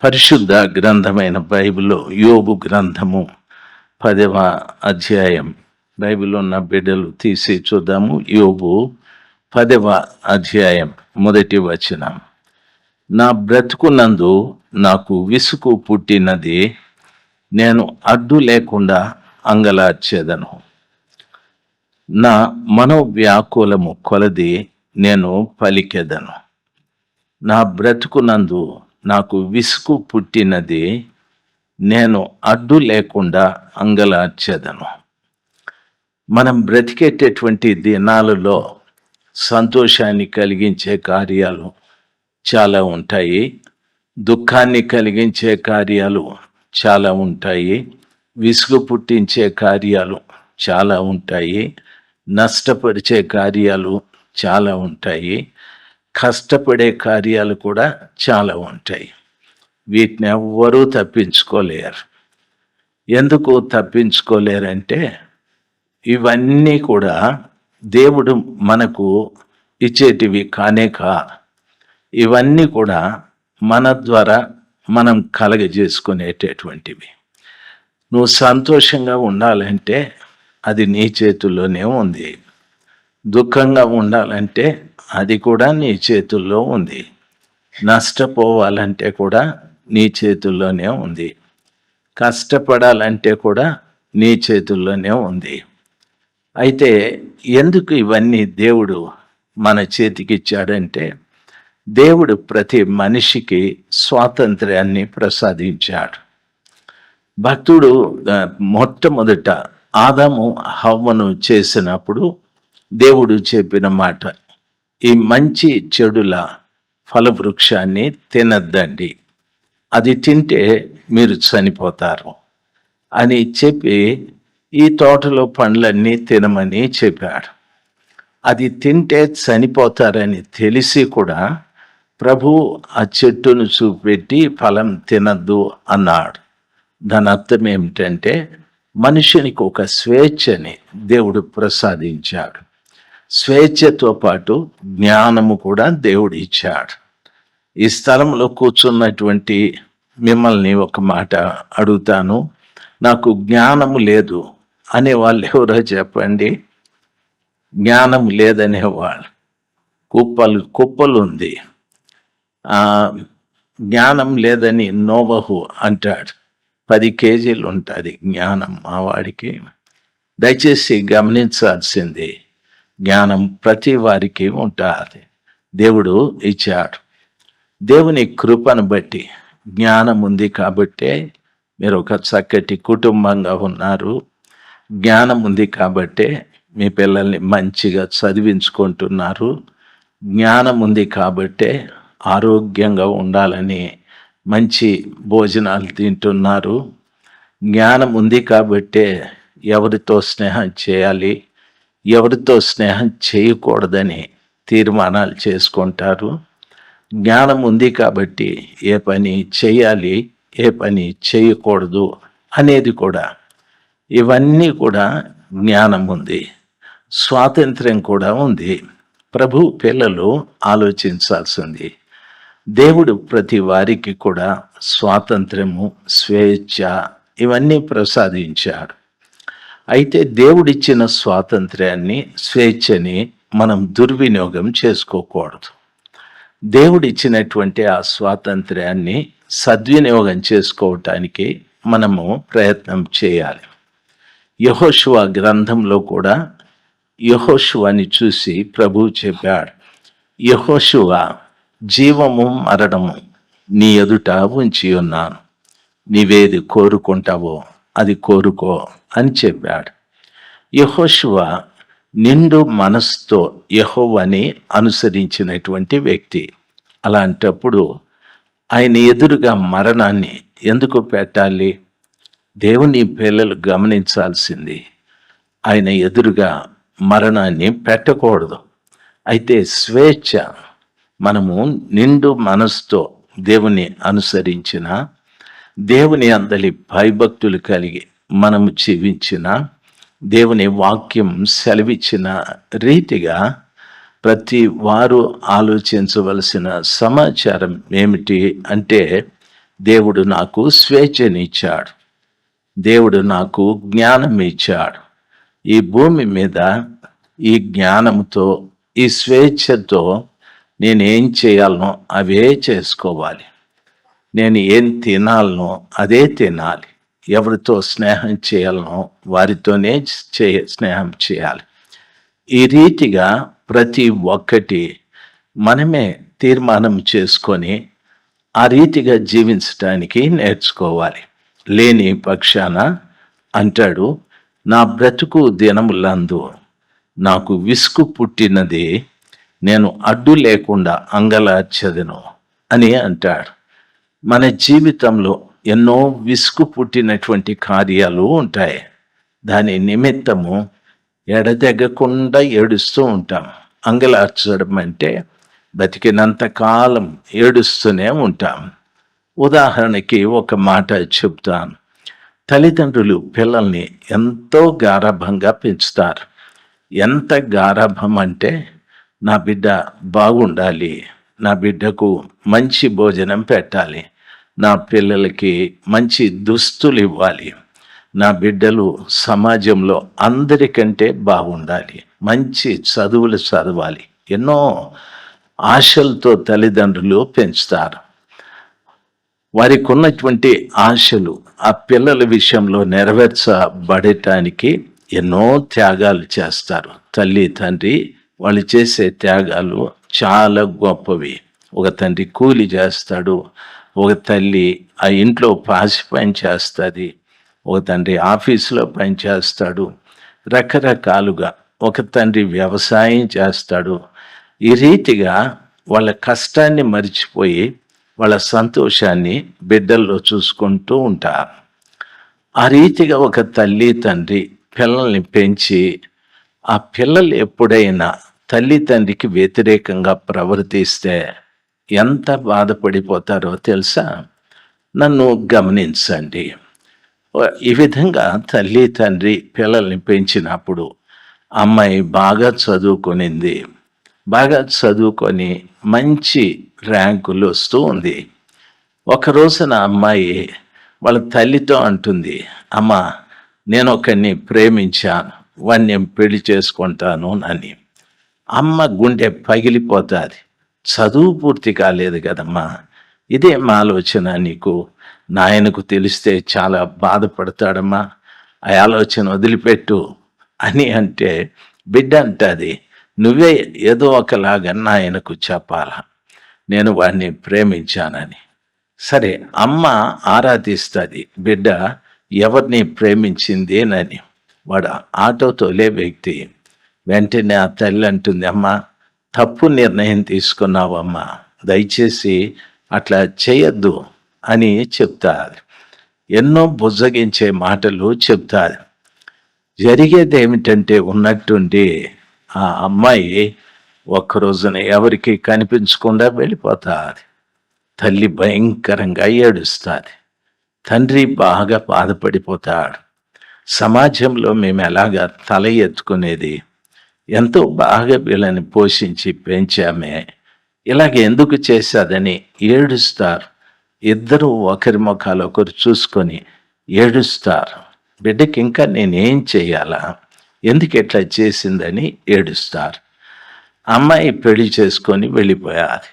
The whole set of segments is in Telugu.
పరిశుద్ధ గ్రంథమైన బైబిల్లో యోబు గ్రంథము 10వ అధ్యాయం. బైబిల్లో ఉన్న బిడ్డలు తీసి చూద్దాము. యోబు 10వ అధ్యాయం 1వ వచనం. నా బ్రతుకునందు నాకు విసుగు పుట్టినది, నేను అడ్డు లేకుండా అంగలార్చెదను. నా మనోవ్యాకులము కొలది నేను పలికెదను. నా బ్రతుకునందు నాకు విసుగు పుట్టినది, నేను అడ్డు లేకుండా అంగలార్చెదను. మనం బ్రతికేటటువంటి దినాలలో సంతోషాన్ని కలిగించే కార్యాలు చాలా ఉంటాయి, దుఃఖాన్ని కలిగించే కార్యాలు చాలా ఉంటాయి, విసుగు పుట్టించే కార్యాలు చాలా ఉంటాయి, నష్టపరిచే కార్యాలు చాలా ఉంటాయి, కష్టపడే కార్యాలు కూడా చాలా ఉంటాయి. వీటిని ఎవ్వరూ తప్పించుకోలేరు. ఎందుకు తప్పించుకోలేరంటే ఇవన్నీ కూడా దేవుడు మనకు ఇచ్చేటివి కానే ఇవన్నీ కూడా మన ద్వారా మనం కలగజేసుకునేటటువంటివి. నువ్వు సంతోషంగా ఉండాలంటే అది నీ చేతుల్లోనే ఉంది. దుఃఖంగా ఉండాలంటే అది కూడా నీ చేతుల్లో ఉంది. నష్టపోవాలంటే కూడా నీ చేతుల్లోనే ఉంది. కష్టపడాలంటే కూడా నీ చేతుల్లోనే ఉంది. అయితే ఎందుకు ఇవన్నీ దేవుడు మన చేతికి ఇచ్చాడంటే, దేవుడు ప్రతి మనిషికి స్వాతంత్ర్యాన్ని ప్రసాదించాడు. భక్తుడు మొట్టమొదట ఆదాము హవ్వను చేసినప్పుడు దేవుడు చెప్పిన మాట, ఈ మంచి చెడుల ఫలవృక్షాన్ని తినద్దండి, అది తింటే మీరు చనిపోతారు అని చెప్పి ఈ తోటలో పండ్లన్నీ తినమని చెప్పాడు. అది తింటే చనిపోతారని తెలిసి కూడా ప్రభు ఆ చెట్టును చూపెట్టి ఫలం తినద్దు అన్నాడు. దాని అర్థం ఏమిటంటే, మనుషునికి ఒక స్వేచ్ఛని దేవుడు ప్రసాదించాడు. స్వేచ్ఛతో పాటు జ్ఞానము కూడా దేవుడు ఇచ్చాడు. ఈ స్థలంలో కూర్చున్నటువంటి మిమ్మల్ని ఒక మాట అడుగుతాను. నాకు జ్ఞానము లేదు అనే వాళ్ళు ఎవరో చెప్పండి. జ్ఞానం లేదనేవాళ్ళు కుప్పలు ఉంది. జ్ఞానం లేదని నోవహు అంటాడు. 10 కేజీలు ఉంటుంది జ్ఞానం మా వాడికి. దయచేసి గమనించాల్సింది, జ్ఞానం ప్రతి వారికి ఉంటుంది, దేవుడు ఇచ్చాడు. దేవుని కృపను బట్టి జ్ఞానం ఉంది కాబట్టే మీరు ఒక చక్కటి కుటుంబంగా ఉన్నారు. జ్ఞానం ఉంది కాబట్టే మీ పిల్లల్ని మంచిగా చదివించుకుంటున్నారు. జ్ఞానం ఉంది కాబట్టే ఆరోగ్యంగా ఉండాలని మంచి భోజనాలు తింటున్నారు. జ్ఞానం ఉంది కాబట్టే ఎవరితో స్నేహం చేయాలి, ఎవరితో స్నేహం చేయకూడదని తీర్మానాలు చేసుకుంటారు. జ్ఞానం ఉంది కాబట్టి ఏ పని చేయాలి, ఏ పని చేయకూడదు అనేది కూడా, ఇవన్నీ కూడా జ్ఞానం ఉంది. స్వాతంత్ర్యం కూడా ఉంది. ప్రభు పిల్లలు ఆలోచించాల్సింది, దేవుడు ప్రతి వారికి కూడా స్వాతంత్రము, స్వేచ్ఛ ఇవన్నీ ప్రసాదించాడు. అయితే దేవుడిచ్చిన స్వాతంత్ర్యాన్ని, స్వేచ్ఛని మనం దుర్వినియోగం చేసుకోకూడదు. దేవుడిచ్చినటువంటి ఆ స్వాతంత్ర్యాన్ని సద్వినియోగం చేసుకోవటానికి మనము ప్రయత్నం చేయాలి. యెహోషువ గ్రంథంలో కూడా యెహోషువని చూసి ప్రభువు చెప్పాడు, యెహోషువ, జీవము మరణము నీ ఎదుట ఉంచి ఉన్నాను, నీవేది కోరుకుంటావో అది కోరుకో అని చెప్పాడు. యెహోషువ నిండు మనసుతో యెహోవాని అనుసరించినటువంటి వ్యక్తి. అలాంటప్పుడు ఆయన ఎదురుగా మరణాన్ని ఎందుకు పెట్టాలి? దేవుని పిల్లలు గమనించాల్సింది, ఆయన ఎదురుగా మరణాన్ని పెట్టకూడదు. అయితే స్వేచ్ఛ, మనము నిండు మనసుతో దేవుని అనుసరించిన, దేవుని అందలి భయభక్తులు కలిగి మనము జీవించిన, దేవుని వాక్యం సెలవిచ్చిన రీతిగా ప్రతి వారు ఆలోచించవలసిన సమాచారం ఏమిటి అంటే, దేవుడు నాకు స్వేచ్ఛనిచ్చాడు. దేవుడు నాకు జ్ఞానం ఇచ్చాడు. ఈ భూమి మీద ఈ జ్ఞానంతో, ఈ స్వేచ్ఛతో నేనేం చేయాలనో అవే చేసుకోవాలి. నేను ఏం తినాలనో అదే తినాలి. ఎవరితో స్నేహం చేయాలనో వారితోనే స్నేహం చేయాలి. ఈ రీతిగా ప్రతి ఒక్కటి మనమే తీర్మానం చేసుకొని ఆ రీతిగా జీవించటానికి నేర్చుకోవాలి. లేని పక్షాన అంటాడు, నా బ్రతుకు దినములందు నాకు విసుగు పుట్టినది, నేను అడ్డు లేకుండా అంగలార్చెదను అని అంటాడు. మన జీవితంలో ఎన్నో విసుగు పుట్టినటువంటి కార్యాలు ఉంటాయి. దాని నిమిత్తము ఎడతెగకుండా ఏడుస్తూ ఉంటాం. అంగలార్చడం అంటే బతికినంత కాలం ఏడుస్తూనే ఉంటాం. ఉదాహరణకి ఒక మాట చెప్తాను. తల్లిదండ్రులు పిల్లల్ని ఎంతో గారాభంగా పెంచుతారు. ఎంత గారాభం అంటే, నా బిడ్డ బాగుండాలి, నా బిడ్డకు మంచి భోజనం పెట్టాలి, నా పిల్లలకి మంచి దుస్తులు ఇవ్వాలి, నా బిడ్డలు సమాజంలో అందరికంటే బాగుండాలి, మంచి చదువులు చదవాలి. ఎన్నో ఆశలతో తల్లిదండ్రులు పెంచుతారు. వారికి ఉన్నటువంటి ఆశలు ఆ పిల్లల విషయంలో నెరవేర్చబడటానికి ఎన్నో త్యాగాలు చేస్తారు. తల్లి తండ్రి వాళ్ళు చేసే త్యాగాలు చాలా గొప్పవి. ఒక తండ్రి కూలి చేస్తాడు, ఒక తల్లి ఆ ఇంట్లో పాసి పని చేస్తుంది, ఒక తండ్రి ఆఫీసులో పని చేస్తాడు, రకరకాలుగా. ఒక తండ్రి వ్యవసాయం చేస్తాడు. ఈ రీతిగా వాళ్ళ కష్టాన్ని మరిచిపోయి వాళ్ళ సంతోషాన్ని బిడ్డల్లో చూసుకుంటూ ఉంటారు. ఆ రీతిగా ఒక తల్లి తండ్రి పిల్లల్ని పెంచి, ఆ పిల్లలు ఎప్పుడైనా తల్లి తండ్రికి వ్యతిరేకంగా ప్రవర్తిస్తే ఎంత బాధపడిపోతారో తెలుసా? నన్ను గమనించండి. ఈ విధంగా తల్లి తండ్రి పిల్లల్ని పెంచినప్పుడు అమ్మాయి బాగా చదువుకునింది, బాగా చదువుకొని మంచి ర్యాంకులు వస్తూ ఉంది. ఒక రోజున అమ్మాయి వాళ్ళ తల్లితో అంటుంది, అమ్మ నేను ఒకరిని ప్రేమించాను, వాడిని నేను పెళ్లి చేసుకుంటాను అని. అమ్మ గుండె పగిలిపోతుంది. చదువు పూర్తి కాలేదు కదమ్మా, ఇదేం ఆలోచన నీకు? నాయనకు తెలిస్తే చాలా బాధపడతాడమ్మా, ఆ ఆలోచన వదిలిపెట్టు అని అంటే, బిడ్డ అంటుంది, నువ్వే ఏదో ఒకలాగా నాయనకు చెప్పాలా నేను వాడిని ప్రేమించానని. సరే, అమ్మ ఆరాధిస్తుంది బిడ్డ ఎవరిని ప్రేమించింది అని. వాడు ఆటో తోలే వ్యక్తి. వెంటనే ఆ తల్లి అంటుంది, అమ్మ తప్పు నిర్ణయం తీసుకున్నావమ్మా, దయచేసి అట్లా చేయొద్దు అని చెప్తారు. ఎన్నో బుజ్జగించే మాటలు చెప్తారు. జరిగేది ఏమిటంటే, ఉన్నట్టుండి ఆ అమ్మాయి ఒక్కరోజున ఎవరికి కనిపించకుండా వెళ్ళిపోతుంది. తల్లి భయంకరంగా ఏడుస్తుంది. తండ్రి బాగా బాధపడిపోతాడు. సమాజంలో మేము ఎలాగా తల ఎత్తుకునేది? ఎంతో బాగా వీళ్ళని పోషించి పెంచామే, ఇలాగ ఎందుకు చేశాదని ఏడుస్తారు. ఇద్దరు ఒకరి ముఖాలు ఒకరు చూసుకొని ఏడుస్తారు. బిడ్డకి ఇంకా నేనేం చేయాలా, ఎందుకు ఎట్లా చేసిందని ఏడుస్తారు. అమ్మాయి పెళ్లి చేసుకొని వెళ్ళిపోయారు.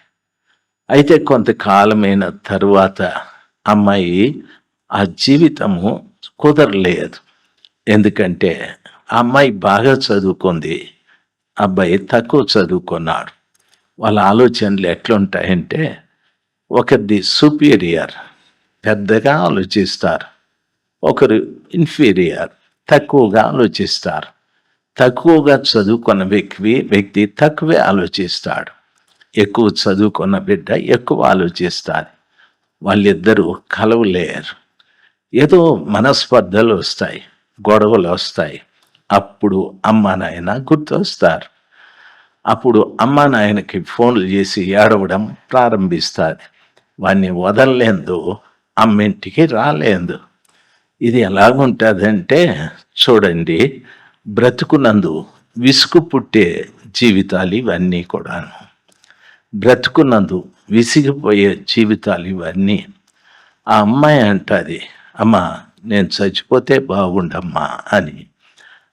అయితే కొంతకాలమైన తరువాత అమ్మాయి ఆ జీవితము కుదరలేదు. ఎందుకంటే ఆ అమ్మాయి బాగా చదువుకుంది, అబ్బాయి తక్కువ చదువుకున్నాడు. వాళ్ళ ఆలోచనలు ఎట్లుంటాయంటే, ఒకరిది సుపీరియర్ పెద్దగా ఆలోచిస్తారు, ఒకరు ఇన్ఫీరియర్ తక్కువగా ఆలోచిస్తారు. తక్కువగా చదువుకున్న వ్యక్తి తక్కువే ఆలోచిస్తాడు. ఎక్కువ చదువుకున్న బిడ్డ ఎక్కువ ఆలోచిస్తుంది. వాళ్ళిద్దరూ కలవలేరు. ఏదో మనస్పర్ధలు వస్తాయి, గొడవలు వస్తాయి. అప్పుడు అమ్మా నాయన గుర్తొస్తారు. అప్పుడు అమ్మా నాయనకి ఫోన్లు చేసి ఏడవడం ప్రారంభిస్తుంది. వాడిని వదలలేదు, అమ్మింటికి రాలేదు. ఇది ఎలాగుంటుందంటే చూడండి, బ్రతుకునందు విసుగు పుట్టే జీవితాలు ఇవన్నీ కూడాను. బ్రతుకునందు విసిగిపోయే జీవితాలు ఇవన్నీ. ఆ అమ్మాయి అంటది, అమ్మా నేను చచ్చిపోతే బాగుండమ్మా అని.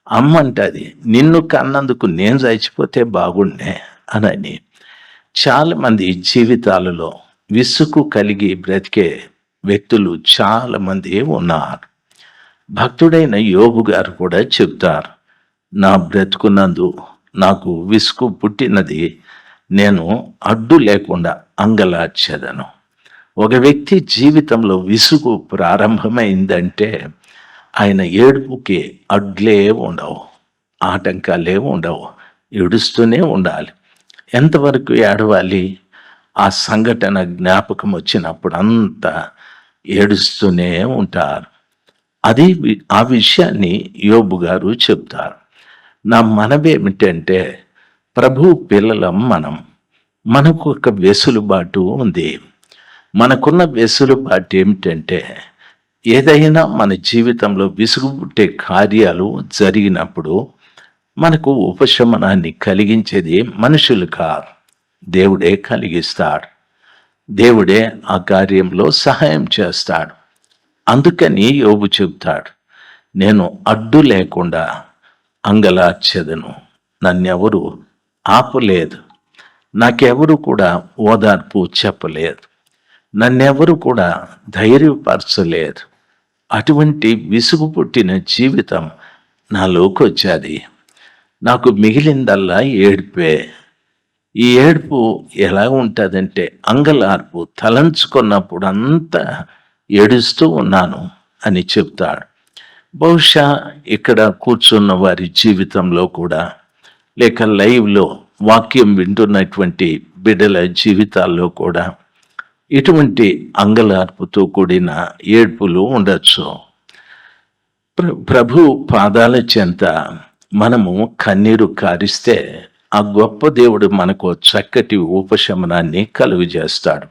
అమ్మ అంటది, నిన్ను కన్నందుకు నేను చచ్చిపోతే బాగుండే అనని. చాలామంది జీవితాలలో విసుగు కలిగి బ్రతికే వ్యక్తులు చాలామంది ఉన్నారు. భక్తుడైన యోబు గారు కూడా చెప్తారు, నా బ్రతుకున్నందు నాకు విసుగు పుట్టినది, నేను అడ్డు లేకుండా అంగలార్చెదను. ఒక వ్యక్తి జీవితంలో విసుగు ప్రారంభమైందంటే ఆయన ఏడుపుకి అడ్లే ఉండవు, ఆటంకాలే ఉండవు, ఏడుస్తూనే ఉండాలి. ఎంతవరకు ఏడవాలి? ఆ సంఘటన జ్ఞాపకం వచ్చినప్పుడు అంతా ఏడుస్తూనే ఉంటారు. ఆ విషయాన్ని యోబు గారు చెప్తారు. నా మనవేమిటంటే, ప్రభు పిల్లలం మనకు ఒక వెసులుబాటు ఉంది. మనకున్న వెసులుబాటు ఏమిటంటే, ఏదైనా మన జీవితంలో విసుగు పుట్టే కార్యాలు జరిగినప్పుడు మనకు ఉపశమనాన్ని కలిగించేది మనుషులు కాదు, దేవుడే కలిగిస్తాడు. దేవుడే ఆ కార్యంలో సహాయం చేస్తాడు. అందుకని యోబు చెబుతాడు, నేను అడ్డు లేకుండా అంగలార్చెదను, నన్నెవరు ఆపలేదు, నాకెవరు కూడా ఓదార్పు చెప్పలేదు, నన్నెవరు కూడా ధైర్యపరచలేదు. అటువంటి విసుగు పుట్టిన జీవితం నాలోకి వచ్చేది. నాకు మిగిలిందల్లా ఏడుపే. ఈ ఏడుపు ఎలా ఉంటుందంటే అంగలార్పు, తలంచుకున్నప్పుడు అంతా ఏడుస్తూ ఉన్నాను అని చెప్తాడు. బహుశా ఇక్కడ కూర్చున్న వారి జీవితంలో కూడా, లేక లైవ్లో వాక్యం వింటున్నటువంటి బిడ్డల జీవితాల్లో కూడా ఇటువంటి అంగలార్పుతో కూడిన ఏడ్పులు ఉండొచ్చు. ప్రభు పాదాల చెంత మనము కన్నీరు కారిస్తే ఆ గొప్ప దేవుడు మనకు చక్కటి ఉపశమనాన్ని కలుగజేస్తాడు.